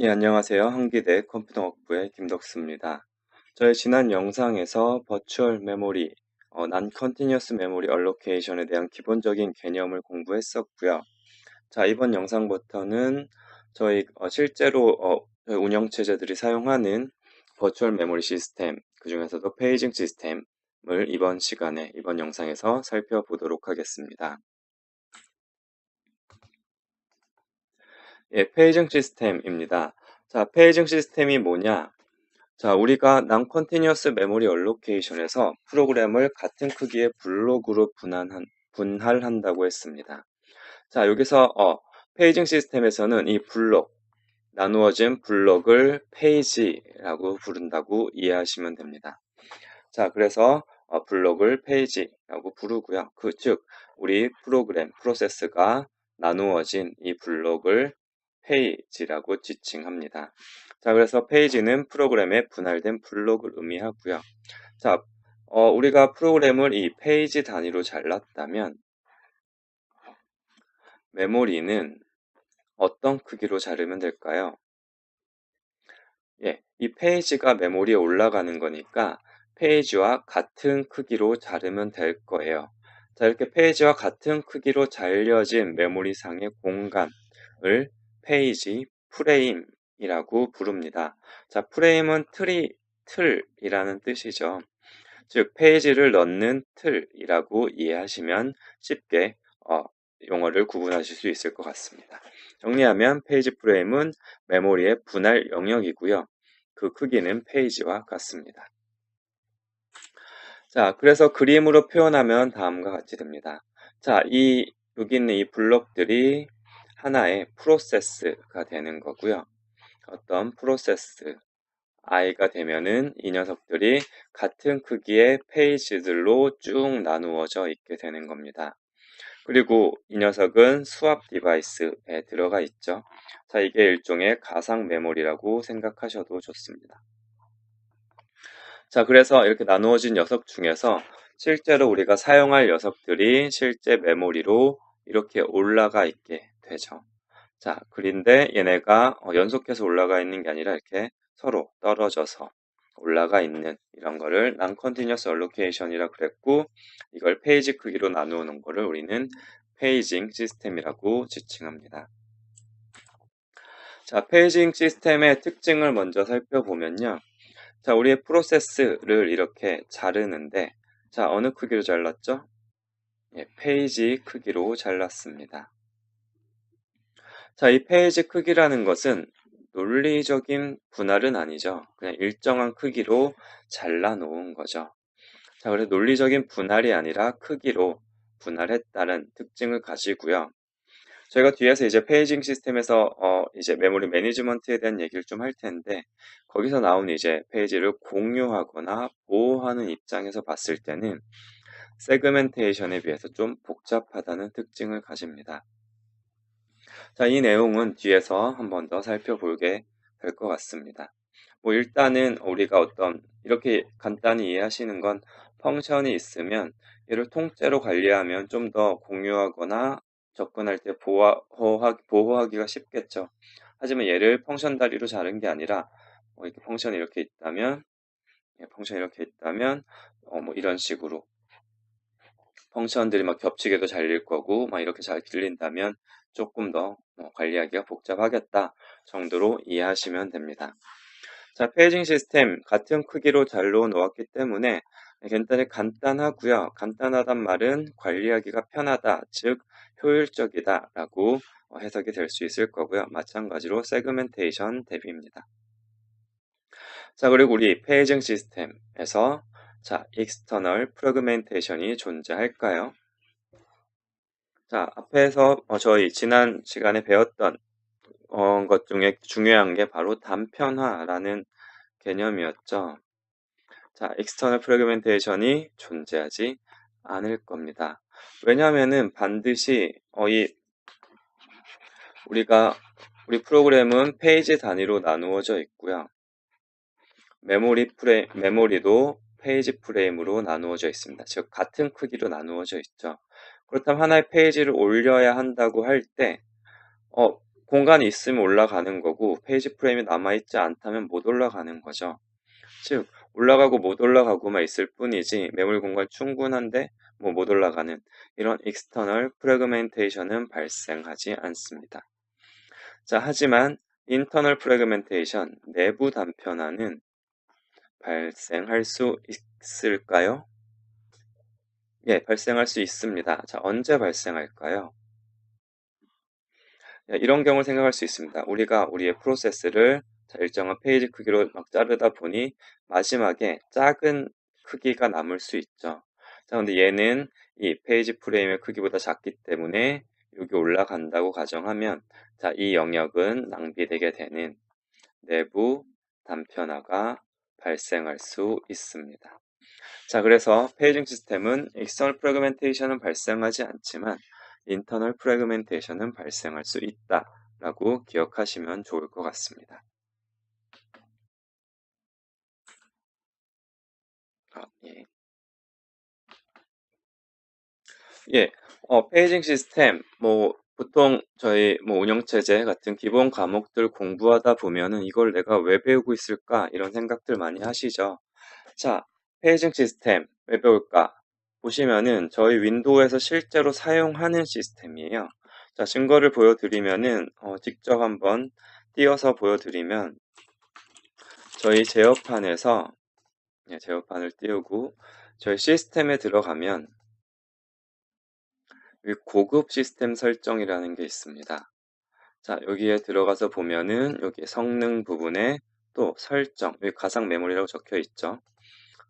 예, 안녕하세요. 한기대 컴퓨터학부의 김덕수입니다. 저희 지난 영상에서 버추얼 메모리, Non-Continuous Memory Allocation에 대한 기본적인 개념을 공부했었고요. 자, 이번 영상부터는 저희 실제로 저희 운영체제들이 사용하는 버추얼 메모리 시스템, 그 중에서도 페이징 시스템을 이번 영상에서 살펴보도록 하겠습니다. 예, 페이징 시스템입니다. 자, 페이징 시스템이 뭐냐? 자, 우리가 Non-Continuous Memory Allocation에서 프로그램을 같은 크기의 블록으로 분할한다고 했습니다. 자, 여기서 페이징 시스템에서는 이 블록, 나누어진 블록을 페이지라고 부른다고 이해하시면 됩니다. 자, 그래서 블록을 페이지라고 부르고요. 즉 우리 프로세스가 나누어진 이 블록을 페이지라고 지칭합니다. 자, 그래서 페이지는 프로그램의 분할된 블록을 의미하고요. 자, 우리가 프로그램을 이 페이지 단위로 잘랐다면 메모리는 어떤 크기로 자르면 될까요? 예, 이 페이지가 메모리에 올라가는 거니까 페이지와 같은 크기로 자르면 될 거예요. 자, 이렇게 페이지와 같은 크기로 잘려진 메모리상의 공간을 페이지 프레임이라고 부릅니다. 자, 프레임은 틀이라는 뜻이죠. 즉, 페이지를 넣는 틀이라고 이해하시면 쉽게 용어를 구분하실 수 있을 것 같습니다. 정리하면 페이지 프레임은 메모리의 분할 영역이고요. 그 크기는 페이지와 같습니다. 자, 그래서 그림으로 표현하면 다음과 같이 됩니다. 자, 여기 있는 이 블록들이 하나의 프로세스가 되는 거고요. 어떤 프로세스, i가 되면은 이 녀석들이 같은 크기의 페이지들로 쭉 나누어져 있게 되는 겁니다. 그리고 이 녀석은 수압 디바이스에 들어가 있죠. 자, 이게 일종의 가상 메모리라고 생각하셔도 좋습니다. 자, 그래서 이렇게 나누어진 녀석 중에서 실제로 우리가 사용할 녀석들이 실제 메모리로 이렇게 올라가 있게 되죠. 자, 그런데 얘네가 연속해서 올라가 있는 게 아니라 이렇게 서로 떨어져서 올라가 있는 이런 거를 Non-Continuous Allocation이라 그랬고, 이걸 페이지 크기로 나누는 거를 우리는 페이징 시스템이라고 지칭합니다. 자, 페이징 시스템의 특징을 먼저 살펴보면요. 자, 우리의 프로세스를 이렇게 자르는데, 자, 어느 크기로 잘랐죠? 예, 페이지 크기로 잘랐습니다. 자, 이 페이지 크기라는 것은 논리적인 분할은 아니죠. 그냥 일정한 크기로 잘라 놓은 거죠. 자, 그래서 논리적인 분할이 아니라 크기로 분할했다는 특징을 가지고요. 저희가 뒤에서 이제 페이징 시스템에서 이제 메모리 매니지먼트에 대한 얘기를 좀 할 텐데, 거기서 나온 이제 페이지를 공유하거나 보호하는 입장에서 봤을 때는 세그멘테이션에 비해서 좀 복잡하다는 특징을 가집니다. 자, 이 내용은 뒤에서 한 번 더 살펴보게 될 것 같습니다. 뭐 일단은 우리가 이렇게 간단히 이해하시는 건 펑션이 있으면 얘를 통째로 관리하면 좀 더 공유하거나 접근할 때 보호하기가 쉽겠죠. 하지만 얘를 펑션 다리로 자른 게 아니라 이렇게 펑션이 이렇게 있다면, 뭐 이런 식으로 펑션들이 막 겹치게도 잘릴 거고 막 이렇게 잘 길린다면 조금 더 관리하기가 복잡하겠다 정도로 이해하시면 됩니다. 자, 페이징 시스템 같은 크기로 잘로 놓았기 때문에 굉장히 간단하고요. 간단하단 말은 관리하기가 편하다, 즉 효율적이다 라고 해석이 될 수 있을 거고요. 마찬가지로 세그멘테이션 대비입니다. 자, 그리고 우리 페이징 시스템에서 자, external fragmentation이 존재할까요? 자, 앞에서 저희 지난 시간에 배웠던 것 중에 중요한 게 바로 단편화라는 개념이었죠. 자, external fragmentation이 존재하지 않을 겁니다. 왜냐하면은 반드시 우리 프로그램은 페이지 단위로 나누어져 있고요. 메모리도 페이지 프레임으로 나누어져 있습니다. 즉 같은 크기로 나누어져 있죠. 그렇다면 하나의 페이지를 올려야 한다고 할 때 공간이 있으면 올라가는 거고 페이지 프레임이 남아있지 않다면 못 올라가는 거죠. 즉 올라가고 못 올라가고만 있을 뿐이지 메모리 공간 충분한데 뭐 못 올라가는 이런 external fragmentation은 발생하지 않습니다. 자, 하지만 internal fragmentation, 내부 단편화는 발생할 수 있을까요? 예, 발생할 수 있습니다. 자, 언제 발생할까요? 예, 이런 경우를 생각할 수 있습니다. 우리가 우리의 프로세스를 일정한 페이지 크기로 막 자르다 보니 마지막에 작은 크기가 남을 수 있죠. 자, 근데 얘는 이 페이지 프레임의 크기보다 작기 때문에 여기 올라간다고 가정하면 자, 이 영역은 낭비되게 되는 내부 단편화가 발생할 수 있습니다. 자, 그래서 페이징 시스템은 external fragmentation은 발생하지 않지만 internal fragmentation은 발생할 수 있다라고 기억하시면 좋을 것 같습니다. 예. 예, 페이징 시스템, 보통 저희 운영체제 같은 기본 과목들 공부하다 보면은 이걸 내가 왜 배우고 있을까? 이런 생각들 많이 하시죠. 자, 페이징 시스템 왜 배울까? 보시면은 저희 윈도우에서 실제로 사용하는 시스템이에요. 자, 증거를 보여드리면은 직접 한번 띄어서 보여드리면 저희 제어판에서 제어판을 띄우고 저희 시스템에 들어가면 여기 고급 시스템 설정이라는 게 있습니다. 자, 여기에 들어가서 보면은 여기 성능 부분에 또 설정, 여기 가상 메모리라고 적혀 있죠.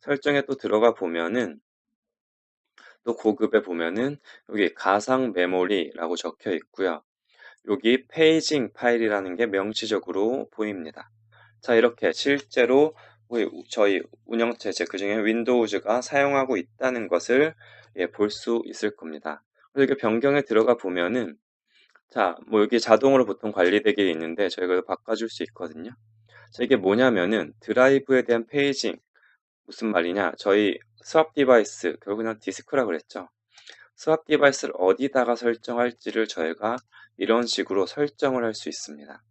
설정에 또 들어가 보면은 또 고급에 보면은 여기 가상 메모리라고 적혀 있고요. 여기 페이징 파일이라는 게 명시적으로 보입니다. 자, 이렇게 실제로 저희 운영체제 그중에 윈도우즈가 사용하고 있다는 것을 볼 수 있을 겁니다. 그리고 이렇게 변경에 들어가 보면은 자, 여기 자동으로 보통 관리되게 있는데 저희가 이거 바꿔줄 수 있거든요. 자, 이게 뭐냐면은 드라이브에 대한 페이징 무슨 말이냐? 저희 스왑 디바이스 결국은 디스크라 그랬죠. 스왑 디바이스를 어디다가 설정할지를 저희가 이런 식으로 설정을 할 수 있습니다.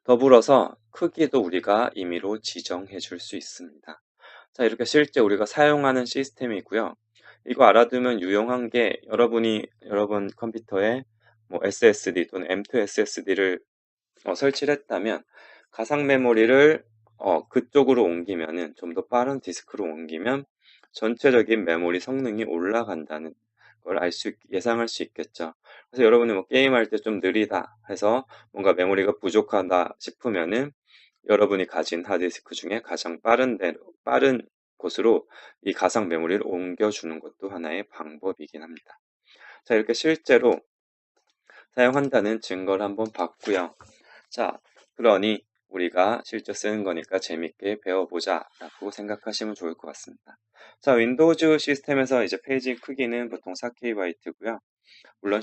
더불어서 크기도 우리가 임의로 지정해 줄 수 있습니다. 자, 이렇게 실제 우리가 사용하는 시스템이고요. 이거 알아두면 유용한 게 여러분 컴퓨터에 SSD 또는 M2 SSD를 설치를 했다면 가상 메모리를 그쪽으로 옮기면은 좀 더 빠른 디스크로 옮기면 전체적인 메모리 성능이 올라간다는 걸 예상할 수 있겠죠. 그래서 여러분이 게임할 때 좀 느리다 해서 뭔가 메모리가 부족하다 싶으면은 여러분이 가진 하드디스크 중에 가장 빠른 곳으로 이 가상 메모리를 옮겨주는 것도 하나의 방법이긴 합니다. 자, 이렇게 실제로 사용한다는 증거를 한번 봤고요. 자, 그러니 우리가 실제 쓰는 거니까 재밌게 배워보자 라고 생각하시면 좋을 것 같습니다. 자, 윈도우즈 시스템에서 이제 페이지 크기는 보통 4KB고요. 물론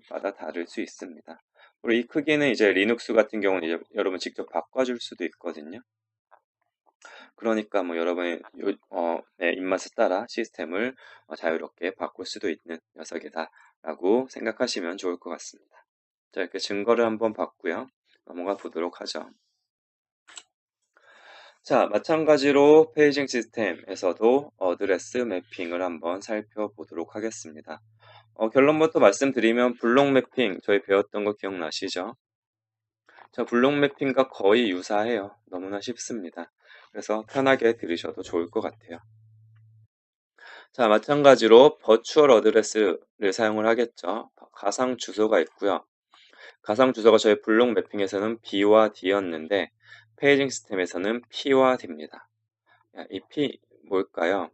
마다 다를 수 있습니다. 그리고 이 크기는 이제 리눅스 같은 경우는 이제 여러분 직접 바꿔줄 수도 있거든요. 그러니까 여러분의 입맛에 따라 시스템을 자유롭게 바꿀 수도 있는 녀석이다라고 생각하시면 좋을 것 같습니다. 자, 이렇게 증거를 한번 봤고요. 넘어가 보도록 하죠. 자, 마찬가지로 페이징 시스템에서도 어드레스 매핑을 한번 살펴보도록 하겠습니다. 결론부터 말씀드리면 블록 매핑 저희 배웠던 거 기억나시죠? 자, 블록 매핑과 거의 유사해요. 너무나 쉽습니다. 그래서 편하게 들으셔도 좋을 것 같아요. 자, 마찬가지로 버추얼 어드레스를 사용을 하겠죠. 가상 주소가 있고요. 가상 주소가 저희 블록 매핑에서는 B와 D였는데 페이징 시스템에서는 P와 D입니다. 이 P 뭘까요?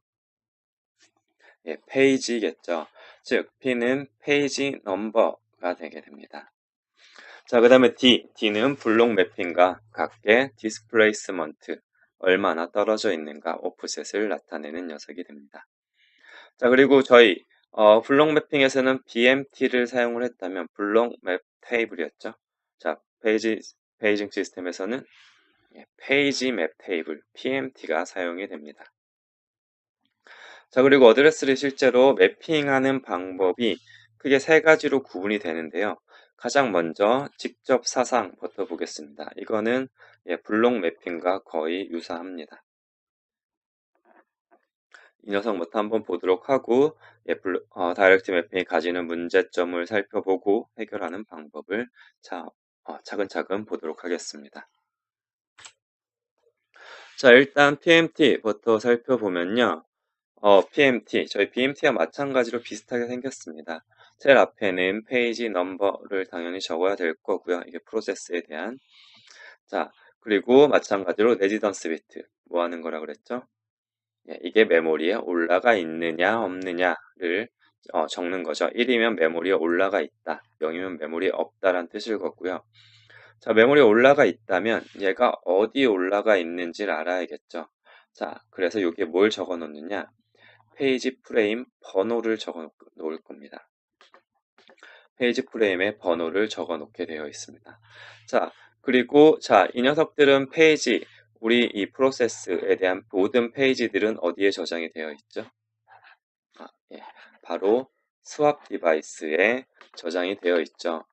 예, 페이지겠죠. 즉 P는 페이지 넘버가 되게 됩니다. 자, 그 다음에 D는 블록 매핑과 각계 디스플레이스먼트, 얼마나 떨어져 있는가 오프셋을 나타내는 녀석이 됩니다. 자, 그리고 저희 블록 매핑에서는 BMT를 사용을 했다면 블록 맵 테이블이었죠. 자, 페이징 시스템에서는 페이지 맵 테이블 PMT가 사용이 됩니다. 자, 그리고 어드레스를 실제로 매핑하는 방법이 크게 세 가지로 구분이 되는데요. 가장 먼저 직접 사상부터 보겠습니다. 이거는 블록 매핑과 거의 유사합니다. 이 녀석부터 한번 보도록 하고 다이렉트 매핑이 가지는 문제점을 살펴보고 해결하는 방법을 차근차근 보도록 하겠습니다. 자, 일단 PMT부터 살펴보면요. PMT, 저희 BMT와 마찬가지로 비슷하게 생겼습니다. 셀 앞에는 페이지 넘버를 당연히 적어야 될 거고요. 이게 프로세스에 대한. 자, 그리고 마찬가지로 레지던스 비트. 뭐 하는 거라 그랬죠? 이게 메모리에 올라가 있느냐 없느냐를 적는 거죠. 1이면 메모리에 올라가 있다. 0이면 메모리에 없다란 뜻일 거고요. 자, 메모리에 올라가 있다면 얘가 어디에 올라가 있는지를 알아야겠죠. 자, 그래서 여기에 뭘 적어 놓느냐? 페이지 프레임 번호를 적어 놓을 겁니다. 페이지 프레임에 번호를 적어 놓게 되어 있습니다. 자, 그리고 이 녀석들은 페이지, 우리 이 프로세스에 대한 모든 페이지들은 어디에 저장이 되어 있죠? 바로 스왑 디바이스에 저장이 되어 있죠.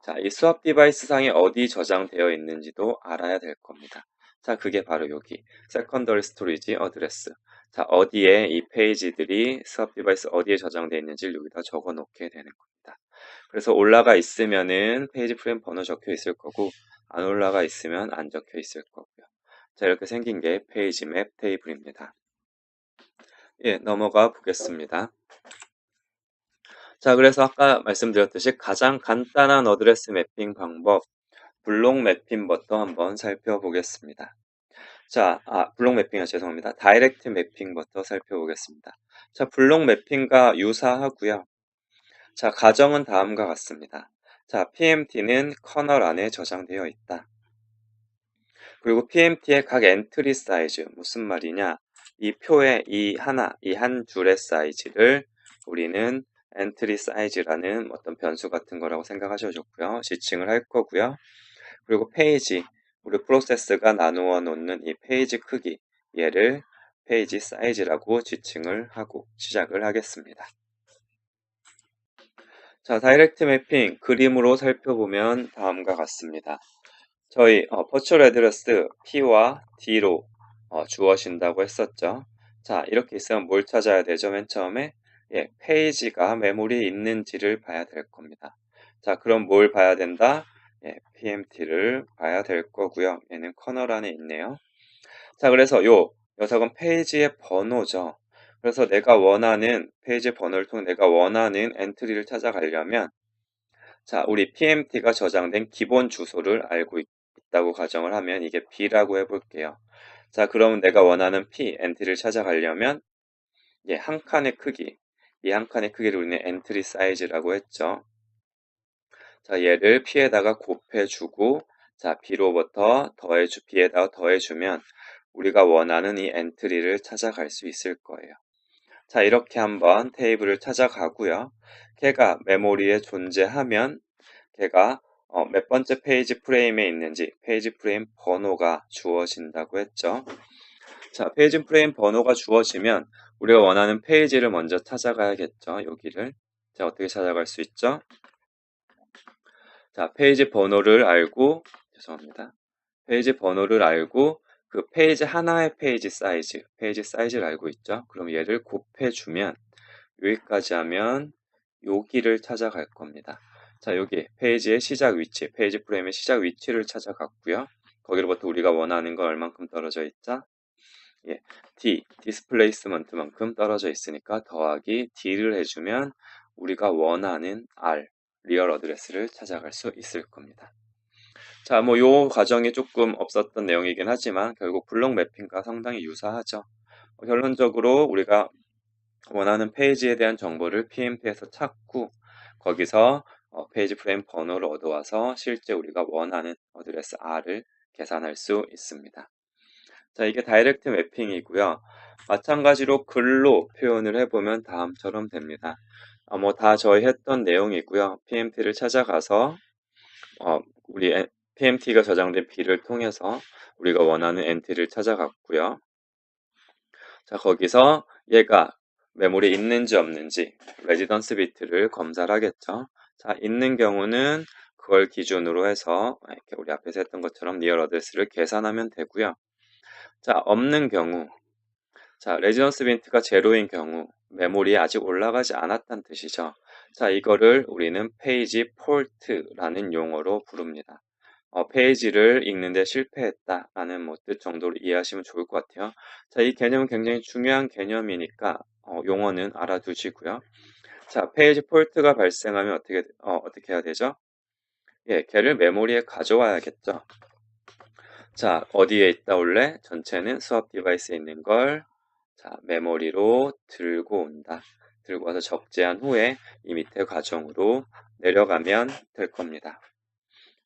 자, 이 스왑 디바이스 상에 어디 저장되어 있는지도 알아야 될 겁니다. 자, 그게 바로 여기 세컨더리 스토리지 어드레스. 자, 어디에 이 페이지들이 스왑 디바이스 어디에 저장되어 있는지를 여기다 적어 놓게 되는 겁니다. 그래서 올라가 있으면은 페이지 프레임 번호 적혀 있을 거고 안 올라가 있으면 안 적혀 있을 거고요. 자, 이렇게 생긴 게 페이지 맵 테이블입니다. 넘어가 보겠습니다. 자, 그래서 아까 말씀드렸듯이 가장 간단한 어드레스 매핑 방법 블록 매핑부터 한번 살펴보겠습니다. 자, 블록 매핑 죄송합니다. 다이렉트 매핑부터 살펴보겠습니다. 자, 블록 매핑과 유사하고요. 자, 가정은 다음과 같습니다. 자, PMT는 커널 안에 저장되어 있다. 그리고 PMT의 각 엔트리 사이즈, 무슨 말이냐? 이 표의 이 한 줄의 사이즈를 우리는 엔트리 사이즈라는 어떤 변수 같은 거라고 생각하셔도 좋고요. 지칭을 할 거고요. 그리고 페이지, 우리 프로세스가 나누어 놓는 이 페이지 크기, 얘를 페이지 사이즈라고 지칭을 하고 시작을 하겠습니다. 자, 다이렉트 매핑 그림으로 살펴보면 다음과 같습니다. 저희 버추얼 애드레스 P와 D로 주어진다고 했었죠. 자, 이렇게 있으면 뭘 찾아야 되죠? 맨 처음에 페이지가 메모리에 있는지를 봐야 될 겁니다. 자, 그럼 뭘 봐야 된다? PMT를 봐야 될 거고요. 얘는 커널 안에 있네요. 자, 그래서 요 녀석은 페이지의 번호죠. 그래서 내가 원하는 페이지 번호를 통해 내가 원하는 엔트리를 찾아가려면 자, 우리 PMT가 저장된 기본 주소를 알고 있다고 가정을 하면 이게 B라고 해볼게요. 자, 그러면 내가 원하는 P 엔트리를 찾아가려면 한 칸의 크기, 이 한 칸의 크기를 우리는 엔트리 사이즈라고 했죠. 자, 얘를 P에다가 곱해주고 자, B로부터 B에다가 더해주면 우리가 원하는 이 엔트리를 찾아갈 수 있을 거예요. 자, 이렇게 한번 테이블을 찾아가고요. 걔가 메모리에 존재하면 걔가 몇 번째 페이지 프레임에 있는지 페이지 프레임 번호가 주어진다고 했죠. 자, 페이지 프레임 번호가 주어지면 우리가 원하는 페이지를 먼저 찾아가야겠죠. 여기를. 자, 어떻게 찾아갈 수 있죠? 자, 페이지 번호를 알고 죄송합니다. 페이지 번호를 알고 그 페이지 하나의 페이지 사이즈를 알고 있죠. 그럼 얘를 곱해주면 여기까지 하면 여기를 찾아갈 겁니다. 자, 여기 페이지의 시작 위치, 페이지 프레임의 시작 위치를 찾아갔고요. 거기로부터 우리가 원하는 건 얼만큼 떨어져 있죠? 디스플레이스먼트만큼 떨어져 있으니까 더하기 D를 해주면 우리가 원하는 R, 리얼 어드레스를 찾아갈 수 있을 겁니다. 자, 요 과정이 조금 없었던 내용이긴 하지만 결국 블록 매핑과 상당히 유사하죠. 결론적으로 우리가 원하는 페이지에 대한 정보를 PMT에서 찾고 거기서 페이지 프레임 번호를 얻어와서 실제 우리가 원하는 어드레스 R을 계산할 수 있습니다. 자, 이게 다이렉트 매핑이고요. 마찬가지로 글로 표현을 해보면 다음처럼 됩니다. 다 저희 했던 내용이고요. PMT를 찾아가서 우리 PMT가 저장된 B를 통해서 우리가 원하는 엔트리를 찾아갔고요. 자, 거기서 얘가 메모리에 있는지 없는지 레지던스 비트를 검사를 하겠죠. 자, 있는 경우는 그걸 기준으로 해서 이렇게 우리 앞에서 했던 것처럼 리얼 어드레스를 계산하면 되고요. 자, 없는 경우, 자, 레지던스 빈트가 제로인 경우 메모리에 아직 올라가지 않았다는 뜻이죠. 자, 이거를 우리는 페이지 폴트라는 용어로 부릅니다. 페이지를 읽는데 실패했다라는 뜻 정도로 이해하시면 좋을 것 같아요. 자, 이 개념은 굉장히 중요한 개념이니까 용어는 알아두시고요. 자, 페이지 폴트가 발생하면 어떻게 해야 되죠? 예, 걔를 메모리에 가져와야겠죠. 자, 어디에 있다 올래? 전체는 수업 디바이스에 있는 걸 자, 메모리로 들고 온다. 들고 와서 적재한 후에 이 밑에 과정으로 내려가면 될 겁니다.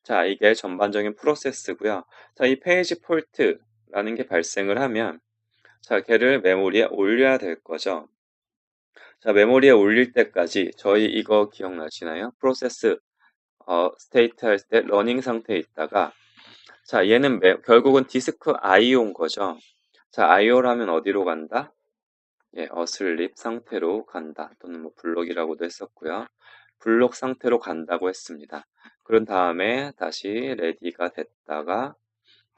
자, 이게 전반적인 프로세스고요. 자, 이 페이지 폴트라는 게 발생을 하면 자, 걔를 메모리에 올려야 될 거죠. 자, 메모리에 올릴 때까지 저희 이거 기억나시나요? 프로세스 스테이트 할 때 러닝 상태에 있다가 자, 얘는 결국은 디스크 IO인 거죠. 자, IO라면 어디로 간다? 예, 어슬립 상태로 간다. 또는 블록이라고도 했었고요. 블록 상태로 간다고 했습니다. 그런 다음에 다시 레디가 됐다가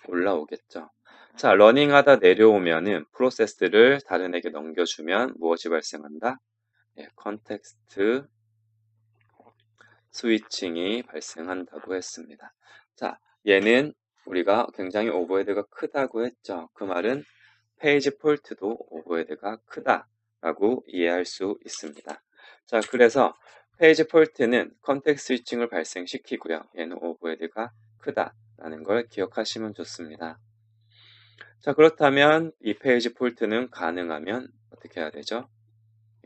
올라오겠죠. 자, 러닝하다 내려오면은 프로세스를 다른 에게 넘겨주면 무엇이 발생한다? 예, 컨텍스트 스위칭이 발생한다고 했습니다. 자, 얘는 우리가 굉장히 오버헤드가 크다고 했죠. 그 말은 페이지 폴트도 오버헤드가 크다라고 이해할 수 있습니다. 자, 그래서 페이지 폴트는 컨텍스트 스위칭을 발생시키고요. 얘는 오버헤드가 크다라는 걸 기억하시면 좋습니다. 자, 그렇다면 이 페이지 폴트는 가능하면 어떻게 해야 되죠?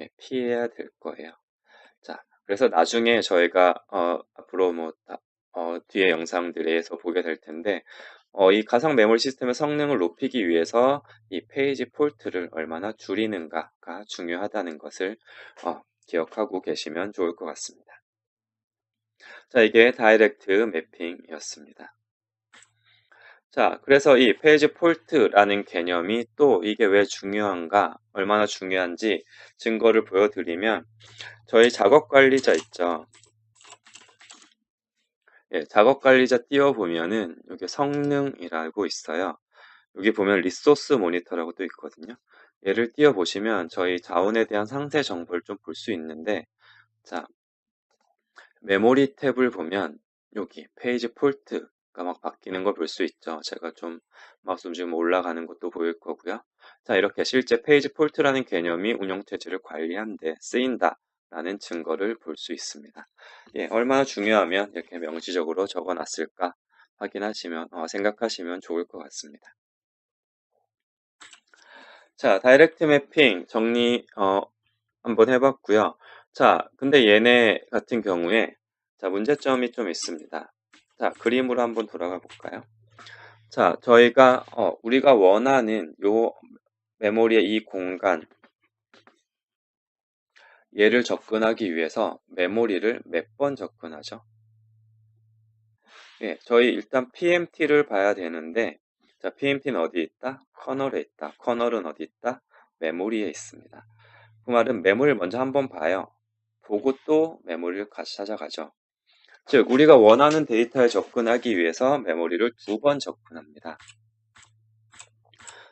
예, 피해야 될 거예요. 자, 그래서 나중에 저희가 앞으로 뒤에 영상들에서 보게 될 텐데 이 가상 메모리 시스템의 성능을 높이기 위해서 이 페이지 폴트를 얼마나 줄이는가가 중요하다는 것을 기억하고 계시면 좋을 것 같습니다. 자, 이게 다이렉트 매핑이었습니다. 자, 그래서 이 페이지 폴트라는 개념이 또 이게 왜 중요한가, 얼마나 중요한지 증거를 보여드리면 저희 작업 관리자 있죠. 예, 작업 관리자 띄워보면은 여기 성능이라고 있어요. 여기 보면 리소스 모니터라고 또 있거든요. 얘를 띄워보시면 저희 자원에 대한 상세 정보를 좀 볼 수 있는데 자, 메모리 탭을 보면 여기 페이지 폴트가 막 바뀌는 걸 볼 수 있죠. 제가 좀 마우스 움직이면 올라가는 것도 보일 거고요. 자, 이렇게 실제 페이지 폴트라는 개념이 운영체제를 관리하는 데 쓰인다라는 증거를 볼 수 있습니다. 예, 얼마나 중요하면 이렇게 명시적으로 적어놨을까 확인하시면 생각하시면 좋을 것 같습니다. 자, 다이렉트 매핑 정리 한번 해봤고요. 자, 근데 얘네 같은 경우에 자, 문제점이 좀 있습니다. 자, 그림으로 한번 돌아가 볼까요? 자, 저희가 우리가 원하는 요 메모리의 이 공간 얘를 접근하기 위해서 메모리를 몇 번 접근하죠? 예, 저희 일단 PMT를 봐야 되는데 자, PMT는 어디 있다? 커널에 있다. 커널은 어디 있다? 메모리에 있습니다. 그 말은 메모리를 먼저 한번 봐요. 보고 또 메모리를 같이 찾아가죠. 즉, 우리가 원하는 데이터에 접근하기 위해서 메모리를 2번 접근합니다.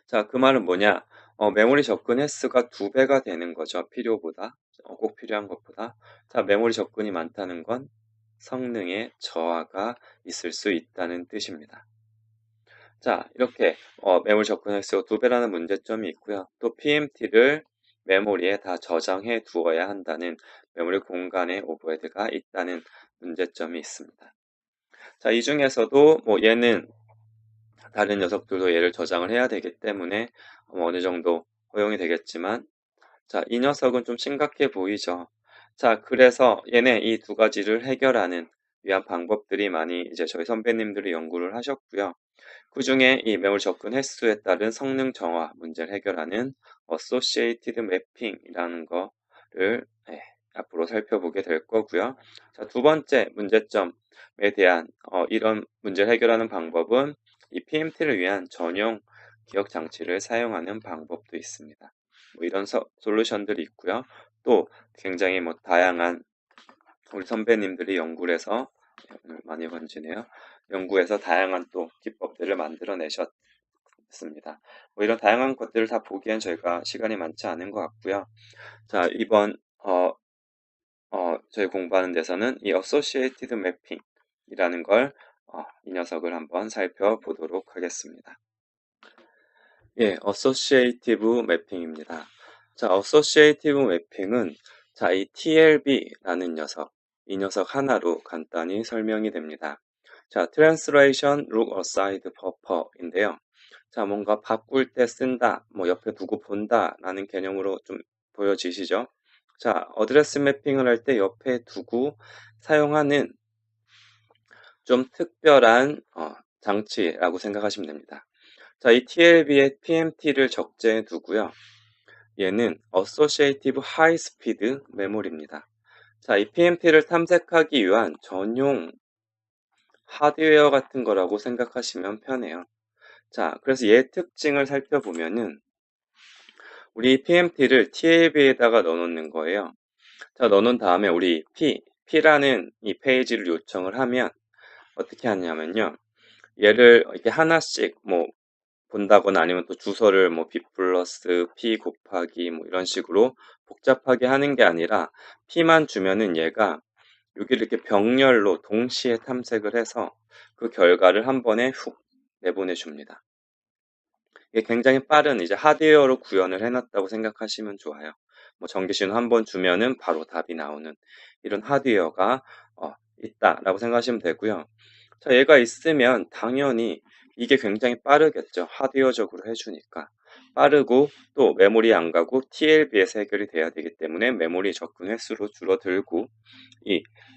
자, 그 말은 뭐냐? 메모리 접근 횟수가 2배가 되는 거죠. 필요보다. 꼭 필요한 것보다. 자, 메모리 접근이 많다는 건 성능에 저하가 있을 수 있다는 뜻입니다. 자, 이렇게 메모리 접근 횟수가 2배라는 문제점이 있고요. 또 PMT를 메모리에 다 저장해 두어야 한다는 메모리 공간의 오버헤드가 있다는 문제점이 있습니다. 자, 이 중에서도 얘는 다른 녀석들도 얘를 저장을 해야 되기 때문에 어느 정도 허용이 되겠지만 자, 이 녀석은 좀 심각해 보이죠. 자, 그래서 얘네 이 두 가지를 해결하는 위한 방법들이 많이 이제 저희 선배님들이 연구를 하셨고요. 그 중에 이 메모리 접근 횟수에 따른 성능 정화 문제를 해결하는 Associated Mapping이라는 거를 앞으로 살펴보게 될 거고요. 자, 두 번째 문제점에 대한 이런 문제를 해결하는 방법은 이 PMT를 위한 전용 기억 장치를 사용하는 방법도 있습니다. 이런 솔루션들이 있고요. 또 굉장히 다양한 우리 선배님들이 연구를 해서 오늘 많이 번지네요. 연구해서 다양한 또 기법들을 만들어내셨습니다. 뭐 이런 다양한 것들을 다 보기엔 저희가 시간이 많지 않은 것 같고요. 자, 이번 저희 공부하는 데서는 이 Associated Mapping이라는 걸 이 녀석을 한번 살펴보도록 하겠습니다. 예, Associative Mapping입니다. 자, Associative Mapping은 자, 이 TLB라는 녀석, 이 녀석 하나로 간단히 설명이 됩니다. 자, Translation Look Aside Buffer인데요. 자, 뭔가 바꿀 때 쓴다, 뭐 옆에 두고 본다 라는 개념으로 좀 보여지시죠? 자, 어드레스 매핑을 할 때 옆에 두고 사용하는 좀 특별한 장치라고 생각하시면 됩니다. 자, 이 TLB에 PMT를 적재해 두고요. 얘는 Associative High Speed Memory입니다. 자, 이 PMT를 탐색하기 위한 전용 하드웨어 같은 거라고 생각하시면 편해요. 자, 그래서 얘 특징을 살펴보면은 우리 PMT를 TLB에다가 넣어놓는 거예요. 자, 넣어놓은 다음에 우리 P라는 이 페이지를 요청을 하면 어떻게 하냐면요. 얘를 이렇게 하나씩 뭐 본다거나 아니면 또 주소를 뭐 B 플러스 P 곱하기 뭐 이런 식으로 복잡하게 하는 게 아니라 P만 주면은 얘가 여기를 이렇게 병렬로 동시에 탐색을 해서 그 결과를 한 번에 훅 내보내 줍니다. 이게 굉장히 빠른 이제 하드웨어로 구현을 해놨다고 생각하시면 좋아요. 뭐 전기신호 한 번 주면은 바로 답이 나오는 이런 하드웨어가 있다라고 생각하시면 되고요. 자, 얘가 있으면 당연히 이게 굉장히 빠르겠죠. 하드웨어적으로 해주니까. 빠르고 또 메모리 안 가고 TLB에서 해결이 돼야 되기 때문에 메모리 접근 횟수로 줄어들고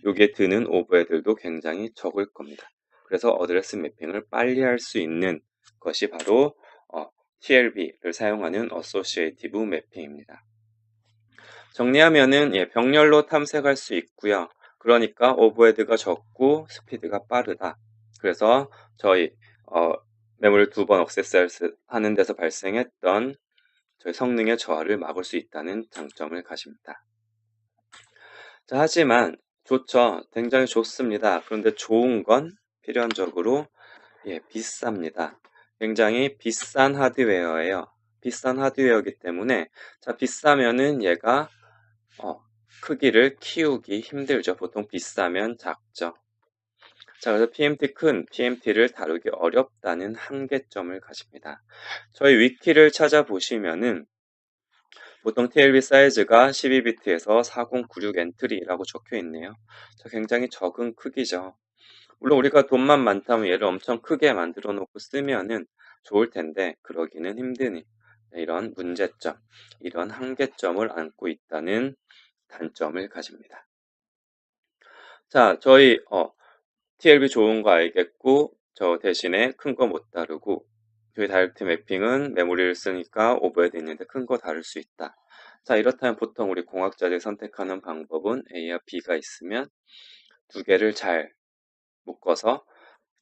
여기에 드는 오버헤드도 굉장히 적을 겁니다. 그래서 어드레스 매핑을 빨리 할 수 있는 것이 바로 TLB를 사용하는 Associative Mapping입니다. 정리하면은 병렬로 탐색할 수 있고요. 그러니까 오버헤드가 적고 스피드가 빠르다. 그래서 저희 메모리 2번 억세스 하는 데서 발생했던 저희 성능의 저하를 막을 수 있다는 장점을 가집니다. 자, 하지만 좋죠. 굉장히 좋습니다. 그런데 좋은 건 필연적으로 비쌉니다. 굉장히 비싼 하드웨어예요. 비싼 하드웨어이기 때문에 자, 비싸면은 얘가 크기를 키우기 힘들죠. 보통 비싸면 작죠. 자, 그래서 큰 PMT를 다루기 어렵다는 한계점을 가집니다. 저희 위키를 찾아보시면은 보통 TLB 사이즈가 12비트에서 4096 엔트리라고 적혀 있네요. 자, 굉장히 적은 크기죠. 물론 우리가 돈만 많다면 얘를 엄청 크게 만들어 놓고 쓰면은 좋을 텐데 그러기는 힘드니 이런 문제점, 이런 한계점을 안고 있다는 단점을 가집니다. 자, 저희 TLB 좋은 거 알겠고 저 대신에 큰 거 못 다루고 저희 다이렉트 매핑은 메모리를 쓰니까 오버헤드 있는데 큰 거 다룰 수 있다. 자, 이렇다면 보통 우리 공학자들이 선택하는 방법은 A와 B가 있으면 두 개를 잘 묶어서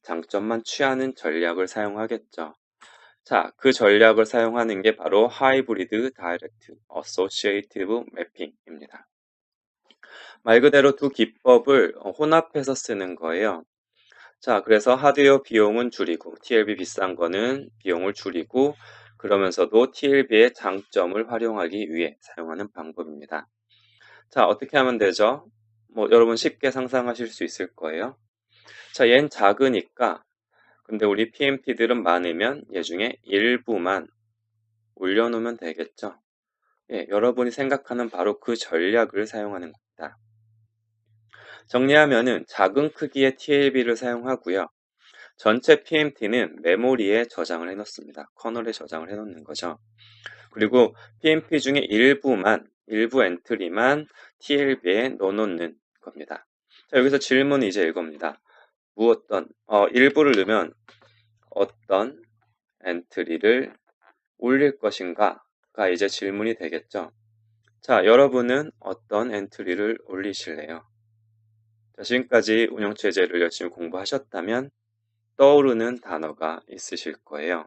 장점만 취하는 전략을 사용하겠죠. 자, 그 전략을 사용하는 게 바로 하이브리드 다이렉트 어소시에이티브 매핑입니다. 말 그대로 두 기법을 혼합해서 쓰는 거예요. 자, 그래서 하드웨어 비용은 줄이고 TLB 비싼 거는 비용을 줄이고 그러면서도 TLB의 장점을 활용하기 위해 사용하는 방법입니다. 자, 어떻게 하면 되죠? 뭐 여러분 쉽게 상상하실 수 있을 거예요. 자, 얘는 작으니까 근데 우리 PMT들은 많으면 얘 중에 일부만 올려놓으면 되겠죠. 여러분이 생각하는 바로 그 전략을 사용하는 겁니다. 정리하면은 작은 크기의 TLB를 사용하고요. 전체 PMT는 메모리에 저장을 해놓습니다. 커널에 저장을 해놓는 거죠. 그리고 PMP 중에 일부 엔트리만 TLB에 넣어놓는 겁니다. 자, 여기서 질문이 이제 이겁니다. 일부를 넣으면 어떤 엔트리를 올릴 것인가가 이제 질문이 되겠죠. 자, 여러분은 어떤 엔트리를 올리실래요? 자, 지금까지 운영체제를 열심히 공부하셨다면 떠오르는 단어가 있으실 거예요.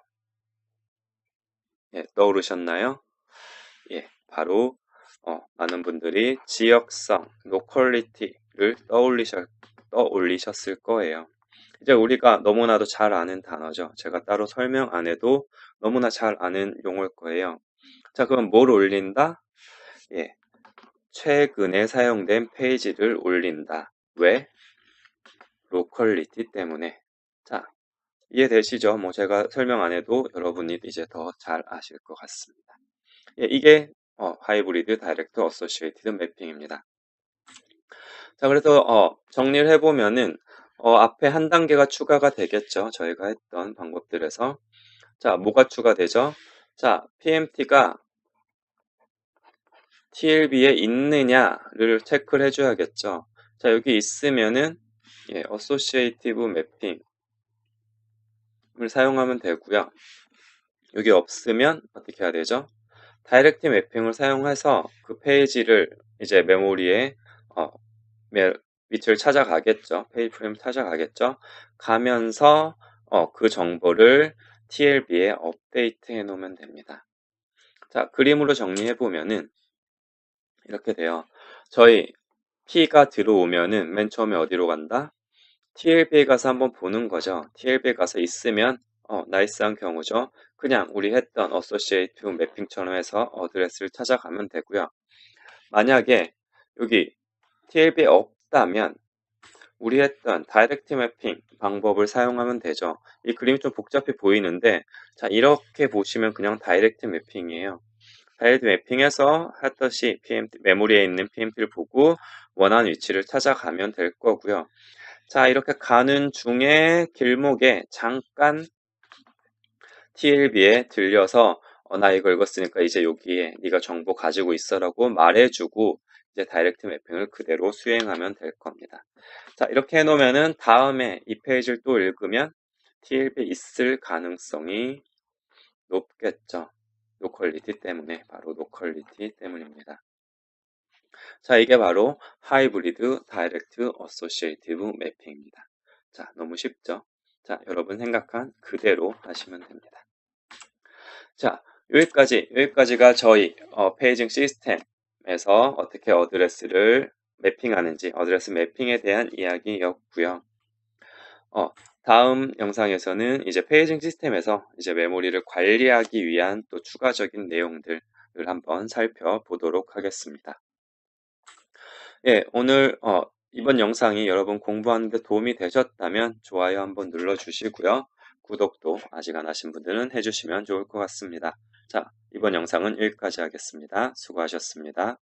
떠오르셨나요? 바로 많은 분들이 지역성, 로컬리티 떠올리셨을 거예요. 이제 우리가 너무나도 잘 아는 단어죠. 제가 따로 설명 안 해도 너무나 잘 아는 용어일 거예요. 자, 그럼 뭘 올린다? 예, 최근에 사용된 페이지를 올린다. 왜? 로컬리티 때문에. 자, 이해되시죠? 뭐 제가 설명 안 해도 여러분이 이제 더 잘 아실 것 같습니다. 예, 이게 하이브리드 다이렉트 어소시에이티드 매핑입니다. 자, 그래서 정리를 해보면은 앞에 한 단계가 추가가 되겠죠. 저희가 했던 방법들에서. 자, 뭐가 추가되죠? 자, PMT가 TLB에 있느냐를 체크를 해줘야겠죠. 자, 여기 있으면은 예, 어소시에이티브 매핑을 사용하면 되고요. 여기 없으면 어떻게 해야 되죠? 다이렉트 매핑을 사용해서 그 페이지를 이제 메모리에 어, 밑을 찾아가겠죠. 페이지 프레임 찾아가겠죠. 가면서 그 정보를 TLB에 업데이트 해 놓으면 됩니다. 자, 그림으로 정리해 보면은 이렇게 돼요. 저희 P가 들어오면은 맨 처음에 어디로 간다? TLB에 가서 한번 보는 거죠. TLB에 가서 있으면 나이스한 경우죠. 그냥 우리 했던 어소시에이트 매핑처럼 해서 어드레스를 찾아가면 되고요. 만약에 여기 TLB에 없다면 우리 했던 다이렉트 매핑 방법을 사용하면 되죠. 이 그림이 좀 복잡해 보이는데 자, 이렇게 보시면 그냥 다이렉트 매핑이에요. 다이렉트 매핑에서 했듯이 PMT, 메모리에 있는 PMT를 보고 원하는 위치를 찾아가면 될 거고요. 자, 이렇게 가는 중에 길목에 잠깐 TLB에 들려서 나 이거 읽었으니까 이제 여기에 네가 정보 가지고 있어라고 말해주고 이제 다이렉트 매핑을 그대로 수행하면 될 겁니다. 자, 이렇게 해놓으면은 다음에 이 페이지를 또 읽으면 TLB에 있을 가능성이 높겠죠. 노컬리티 때문에, 바로 노컬리티 때문입니다. 자, 이게 바로 하이브리드 다이렉트 어소시에이티브 매핑입니다. 자, 너무 쉽죠? 자, 여러분 생각한 그대로 하시면 됩니다. 자, 여기까지가 저희 페이징 시스템에서 어떻게 어드레스를 매핑하는지, 어드레스 매핑에 대한 이야기였고요. 다음 영상에서는 이제 페이징 시스템에서 이제 메모리를 관리하기 위한 또 추가적인 내용들을 한번 살펴보도록 하겠습니다. 예, 오늘 이번 영상이 여러분 공부하는 데 도움이 되셨다면 좋아요 한번 눌러주시고요. 구독도 아직 안 하신 분들은 해주시면 좋을 것 같습니다. 자, 이번 영상은 여기까지 하겠습니다. 수고하셨습니다.